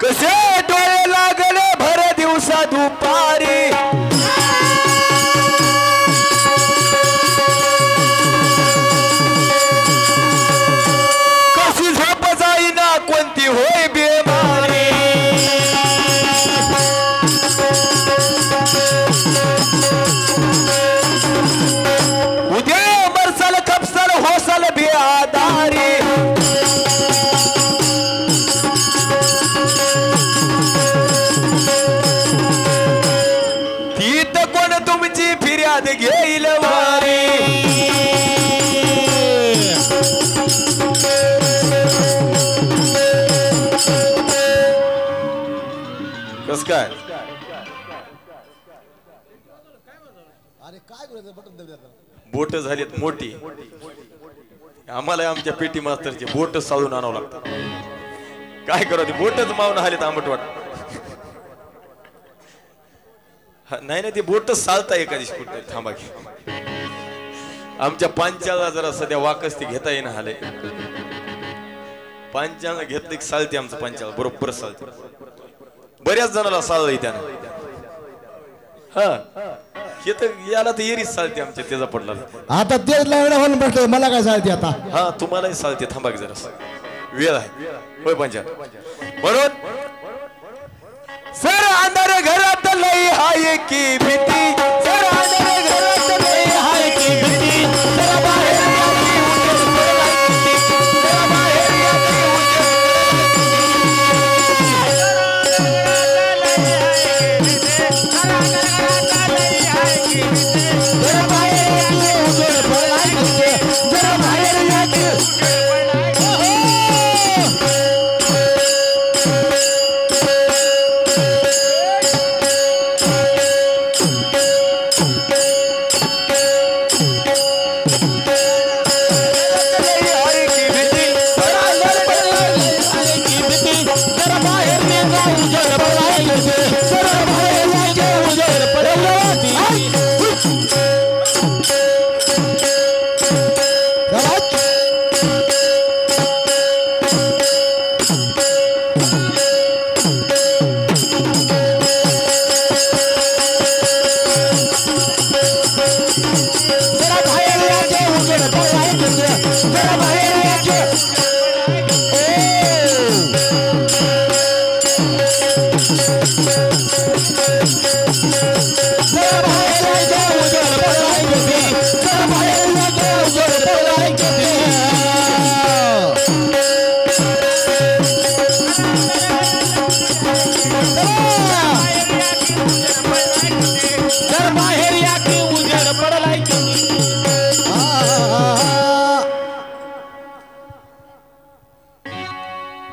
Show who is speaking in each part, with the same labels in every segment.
Speaker 1: कसे डोळे लागले भर दिवसा दुपारी कशी झोप जाईना कोणती होय बेमारी उद्या बरसाल खपसाल होसाल बेआदारी तुमची फिर्याद घेईल वारी कस काय
Speaker 2: अरे काय
Speaker 1: बोट झालीत मोठी आम्हाला आमच्या पेटी मास्तरची बोट साळून आणावं लागतात काय करावं बोटच मावून आलेत आंबट वाट नाही नाही ते बोट चालता एखादी कुठे थांबा की आमच्या पांचाला जरा सध्या वाकस ती घेता येईना आले पांचाला घेतलं की चालते आमचं पांचाला बरोबर चालते बऱ्याच जणाला चाललंय त्यानं हा हे तर याला तर येरीच चालते आमच्या त्याचा पडला
Speaker 2: आता तेच लावणं म्हटलं मला काय चालते आता
Speaker 1: हा तुम्हालाही चालते थांबा की जरा वेळ आहे होय पांचा म्हणून सर अंधार घरात लई हाय की भीती सर अंधार घरात लई हाय की भीती जरा बाहेर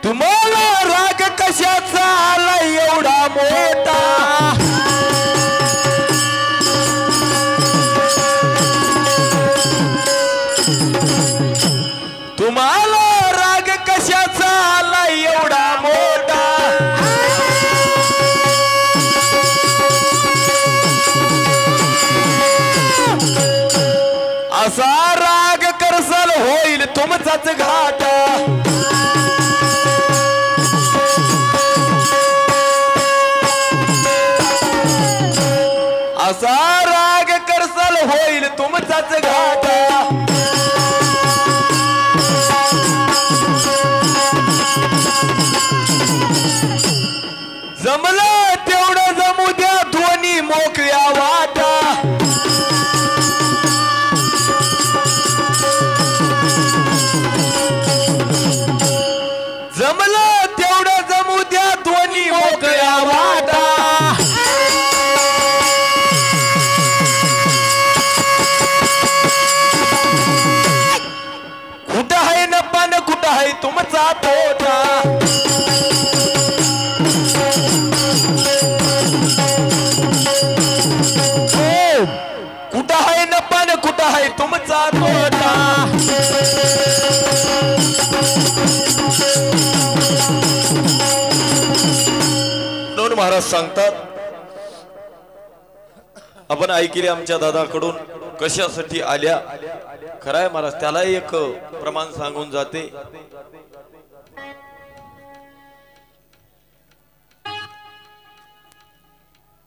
Speaker 1: तुम्हाला राग कशाचा आला एवढा मोठा तुम्हाला राग कशाचा आला एवढा मोठा असा राग करसाल होईल तुमचाच घाटा असा राग करसाल होईल तुमचाच घाटा जमलं तेवढं जमू द्या दोन्ही मोकळ्या वाटा जमलं तेवढं जमू द्या दोन्ही मोकळ्या वाटा कुठं आहे नफा न कुठं आहे तुमचा तोटा कुठं आहे नफा न कुठं आहे तुमचा तोटा दोन महाराज सांगतात आपण ऐकले आमच्या दादाकडून कशासाठी आल्या खराय महाराज त्याला एक प्रमाण सांगून जाते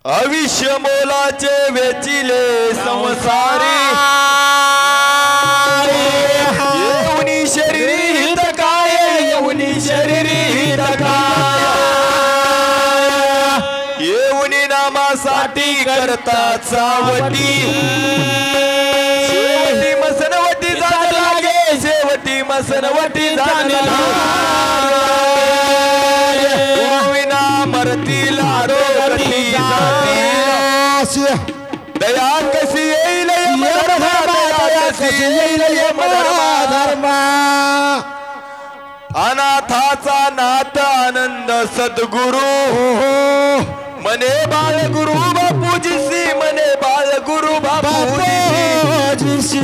Speaker 1: आयुष्य मोलाचे वेचिले संसारी येऊनी शरीरी हित काय येऊनी शरीरी हित काय येऊनी नामासाठी करता चावटी शेवटी मसनवटी जाण लागे शेवटी मसनवटी जाण विना मरतील आरोगती दया कशी येईल अनाथाचा नाथ आनंद सद्गुरु मने बाळ गुरु बापूजीसी मने बाळ गुरु बापूजीसी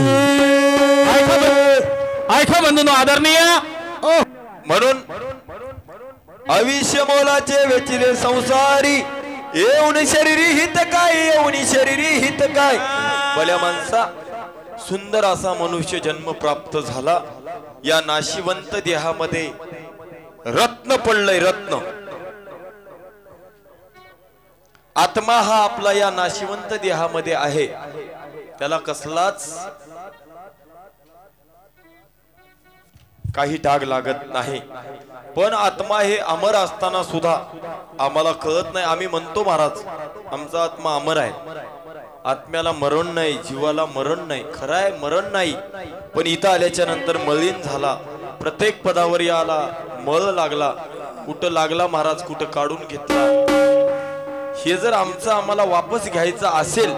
Speaker 3: ऐका बंधूंनो आदरणीय
Speaker 1: म्हणून आयुष्य मोलाचे वेचिले संसारी येऊन शरीरी हित काय येऊन शरीरी हित काय भल्या माणसा सुंदर असा मनुष्य जन्म प्राप्त झाला या नाशिवंत देहामध्ये रत्न पडलंय रत्न आत्मा हा आपला या नाशिवंत देहामध्ये आहे त्याला कसलाच काही डाग लागत नाही पण आत्मा हे अमर असताना सुद्धा आम्हाला कळत नाही आम्ही म्हणतो महाराज आमचा आत्मा अमर आहे आत्म्याला मरण नाही जीवाला मरण नाही खरं आहे मरण नाही पण इथं आल्याच्या नंतर मलिन झाला प्रत्येक पदावर याला मळ लागला कुठं लागला महाराज कुठं काढून घेतला हे जर आमचा आम्हाला वापस घ्यायचा असेल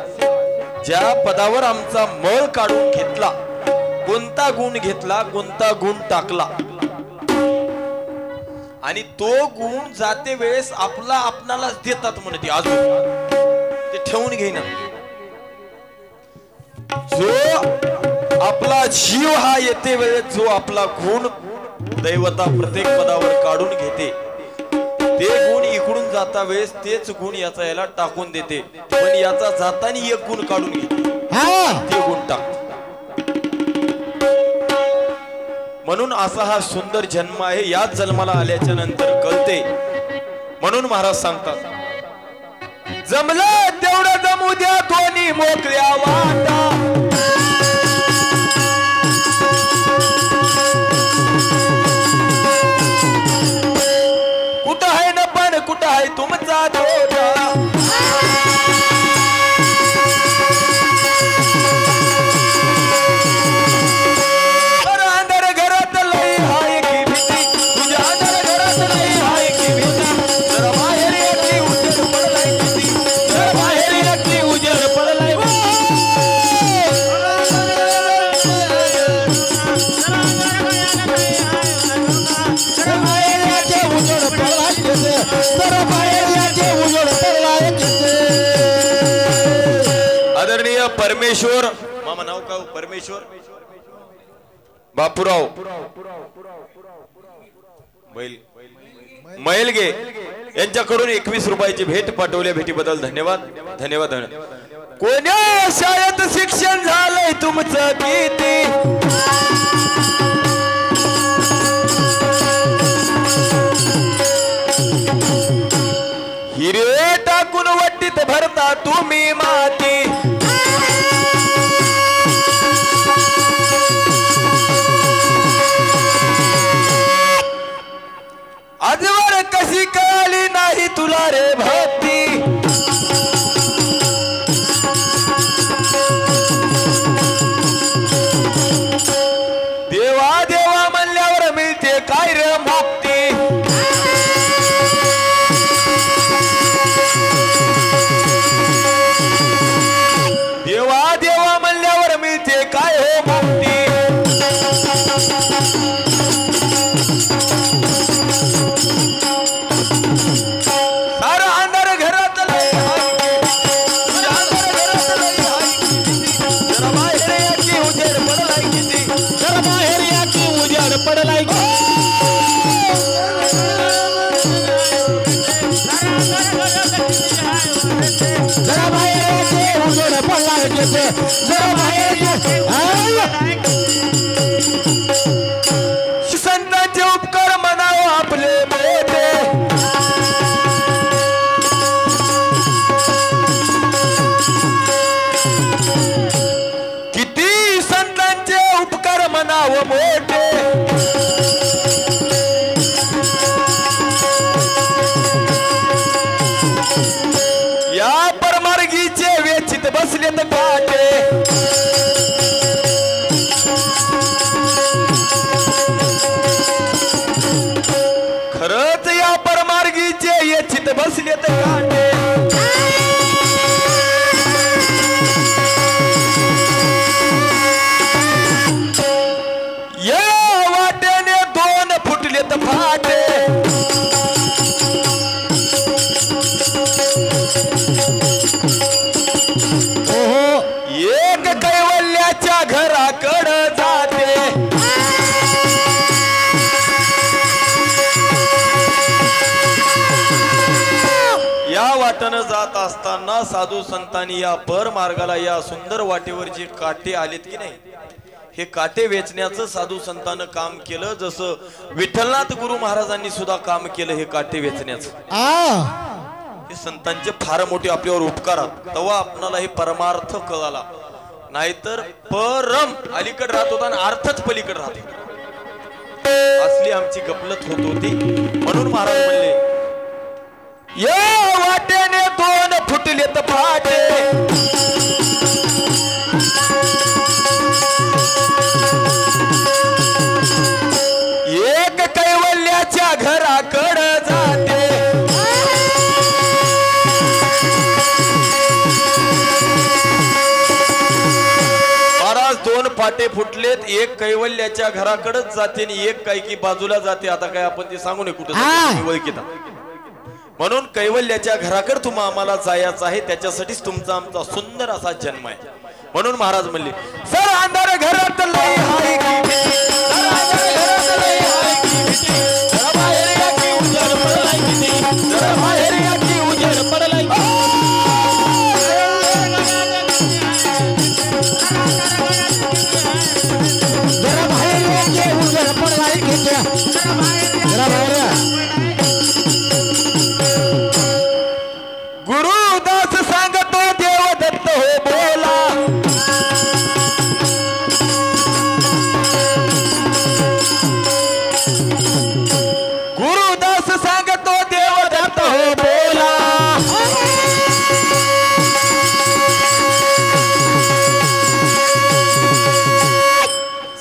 Speaker 1: ज्या पदावर आमचा मळ काढून घेतला कोणता गुण घेतला कोणता गुण टाकला आणि तो गुण जाते वेळेस आपला आपणालाच देतात म्हणते अजून ते ठेवून घेईना जो आपला जीव हा येते वेळेस जो आपला गुण दैवता प्रत्येक पदावर काढून घेते ते गुण इकडून जाता वेळेस तेच गुण याचा याला टाकून देते पण याचा जाताना एक गुण काढून घेते ते गुण टाकते म्हणून असा हा सुंदर जन्म आहे याच जन्माला आल्याच्या नंतर कळते म्हणून महाराज सांगतात जमलं तेवढं जमू द्या कोणी मोकळ्या वाटा कुठं आहे न पण कुठं आहे तुमचा तोटा आदरणीय परमेश्वर मामा नाव का परमेश्वर बापूराव मैलगे यांच्याकडून 21 रुपयाची भेट पाठवल्या भेटीबद्दल धन्यवाद धन्यवाद कोण्या शाळेत शिक्षण झालंय तुमचं किती हिरे टाकून वट्टीत भरता तुम्ही माती आजवर कशी कळाली नाही तुला रे भक्ती देवा देवा म्हणल्यावर मिळते काय रे मुक्ती देवा देवा म्हणल्यावर मिळते काय हो मुक्ती सारा अंधार घरात उजेड पडलाय किती
Speaker 3: बाहेर या की उजेड पडलाय जरा बाहेर उजेड पडलाय जरा बाहेर
Speaker 1: संतांचे उपकार म्हणावं आपले मोठे वेचलेत काटे या वाटेने दोन फुटलेत फाटे एक कैवल्याच्या घराकडं जाते या वाटेनं जात असताना साधू संतांनी या पर मार्गाला या सुंदर वाटेवर जे काटे आलेत की नाही हे काटे वेचण्याचं साधू संतांनं काम केलं जसं विठ्ठलनाथ गुरु महाराजांनी सुद्धा काम केलं हे काटे वेचण्याचं हे संतांचे फार मोठे आपल्यावर उपकार आहेत तेव्हा आपणाला हे परमार्थ कळाला नाहीतर परम अलीकडे राहत होता आणि अर्थच पलीकडे राहत होता असली आमची गफलत होत होती म्हणून महाराज म्हणले या वाटेने दोन फुटलेत फाटे एक कैवल्याच्या घराकडं जाते महाराज दोन फाटे फुटलेत एक कैवल्याच्या घराकडेच जाते आणि एक काय की बाजूला जाते आता काय आपण ते सांगू नये कुठं ओळखीता म्हणून कैवल्याच्या घराकडे तुम्हा आम्हाला जायचं आहे त्याच्यासाठीच तुमचा आमचा सुंदर असा जन्म आहे म्हणून महाराज म्हणले सर अंधार घरात लई हाय की सर अंधार घरात लई हाय की जरा बाहेर या की उजेड पडलाय किती जरा बाहेर या की उजेड पडलाय
Speaker 3: जरा बाहेर या की उजेड पडलाय किती जरा बाहेर या
Speaker 1: गुरुदास सांगतो देवदत्त हो बोला गुरुदास सांगतो देवदत्त हो बोला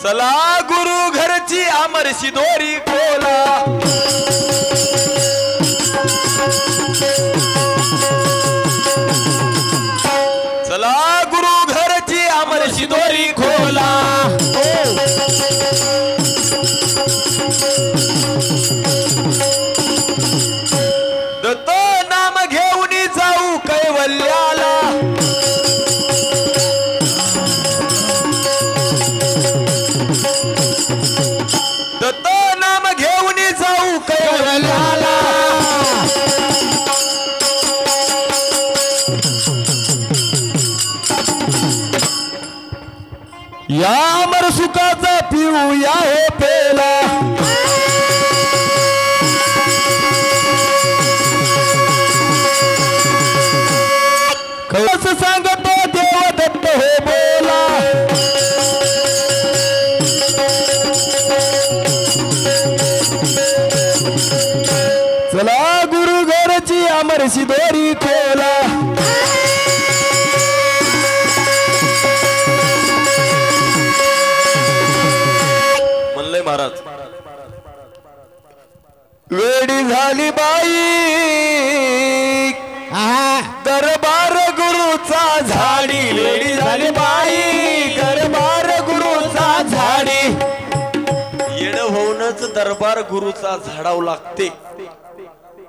Speaker 1: चला गुरु घरची आमरशी दोरी खोला चला गुरु घरची आमरशी दोरी खोला दत्त नाम घेऊन जाऊ कैवल्याला दत्त नाम घेऊन जाऊ कैवल्याला या अमर सुखाचा पिऊ या हो पेला कस सांगतो देवदत्त हो बोला चला गुरु घरची अमरशी दोरी खोला म्हणलंय महाराज वेडी झाली बाई दरबार गुरुचा झाडी वेडी झाली बाई दरबार गुरुचा झाडी येड होऊनच दरबार गुरुचा झाडाव लागते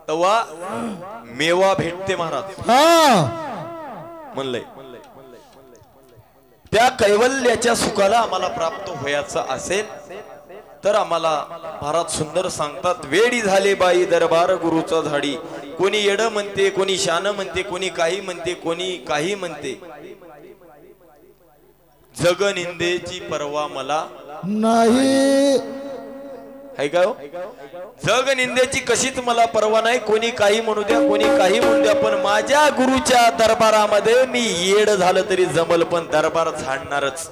Speaker 1: तेव्हा मेवा भेटते महाराज म्हणलंय त्या कैवल्याच्या सुखाला आम्हाला प्राप्त व्हायचं असेल तर आम्हाला महाराज सुंदर सांगतात वेडी झाले बाई दरबार गुरुचा झाडी कोणी येड म्हणते कोणी शान म्हणते कोणी काही म्हणते कोणी काही म्हणते जग निंदेची पर्वा मला
Speaker 2: नाही
Speaker 1: है का जग निंदेची कशीच मला पर्वा नाही कोणी काही म्हणू द्या कोणी काही म्हणू द्या पण माझ्या गुरुच्या दरबारामध्ये मी येड झालं तरी जमल पण दरबार झाडणारच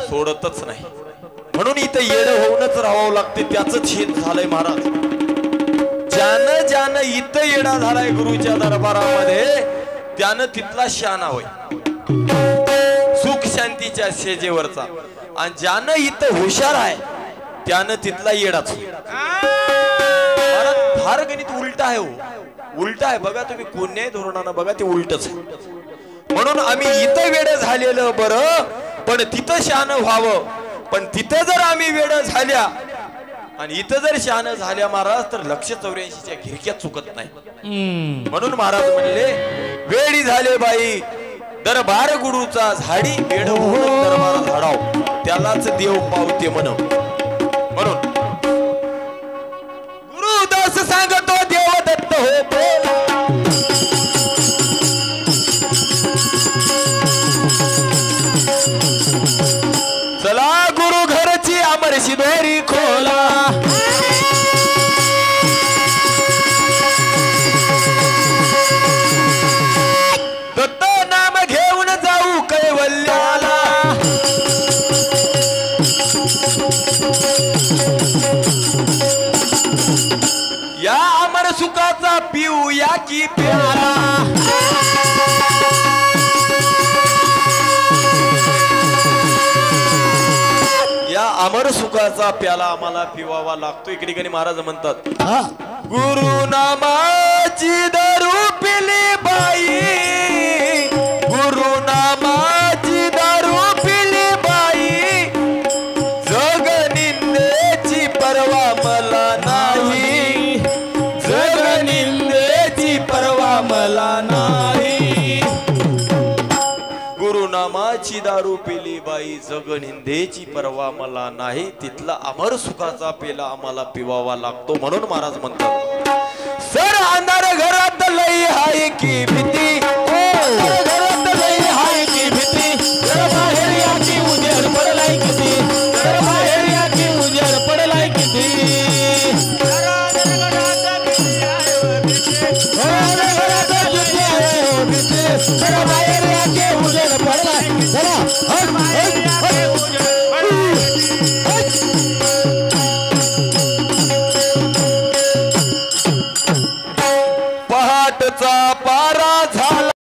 Speaker 1: सोडतच नाही म्हणून इथं येड होऊनच राहावं लागते त्याच हित झालंय महाराज ज्यानं ज्यानं इथं येडा झालाय गुरुच्या दरबारामध्ये त्यानं तिथला शाना होय सुख शांतीच्या शेजेवरचा आणि ज्यानं इथं हुशार आहे त्यानं तिथला येडाच फार गणित उलट आहे हो, उलट आहे बघा तुम्ही कोणत्याही धोरणानं बघा ते उलटच आहे. म्हणून आम्ही इथं वेड झालेलं बरं, पण तिथं शहाणं व्हावं. पण तिथं जर आम्ही वेड झाल्या आणि इथं जर शहाणं झाल्या महाराज तर 184च्या खिडक्यात चुकत नाही. म्हणून महाराज म्हणले वेडी झाले बाई दरबार गुरुचा झाडी, वेड होऊन दरबार झाडाव त्यालाच देव पावते म्हणून. गुरुदास सांगतो देव दत्त हो बोला. चला गुरु घरची अमरशी दोरी खोला. दत्त नाम घेऊन जाऊ कैवल्याला. या अमर सुखाचा पिऊया की प्याला. या अमर सुखाचा प्याला आम्हाला पिवावा लागतो. इकडे कधी महाराज म्हणतात गुरु नामाची दारू पिली बाई, गुरु नामाची दारू पिली बाई, जग निंदेची परवा मला नाही, जग निंदेची परवा मला नाही. गुरुनामाची दारू पिली बाई, जग निंदेची परवा मला नाही. तिथला अमर सुखाचा पेला आम्हाला पिवावा लागतो. म्हणून महाराज म्हणतात सर अंधार घरात लई हाय की भीती.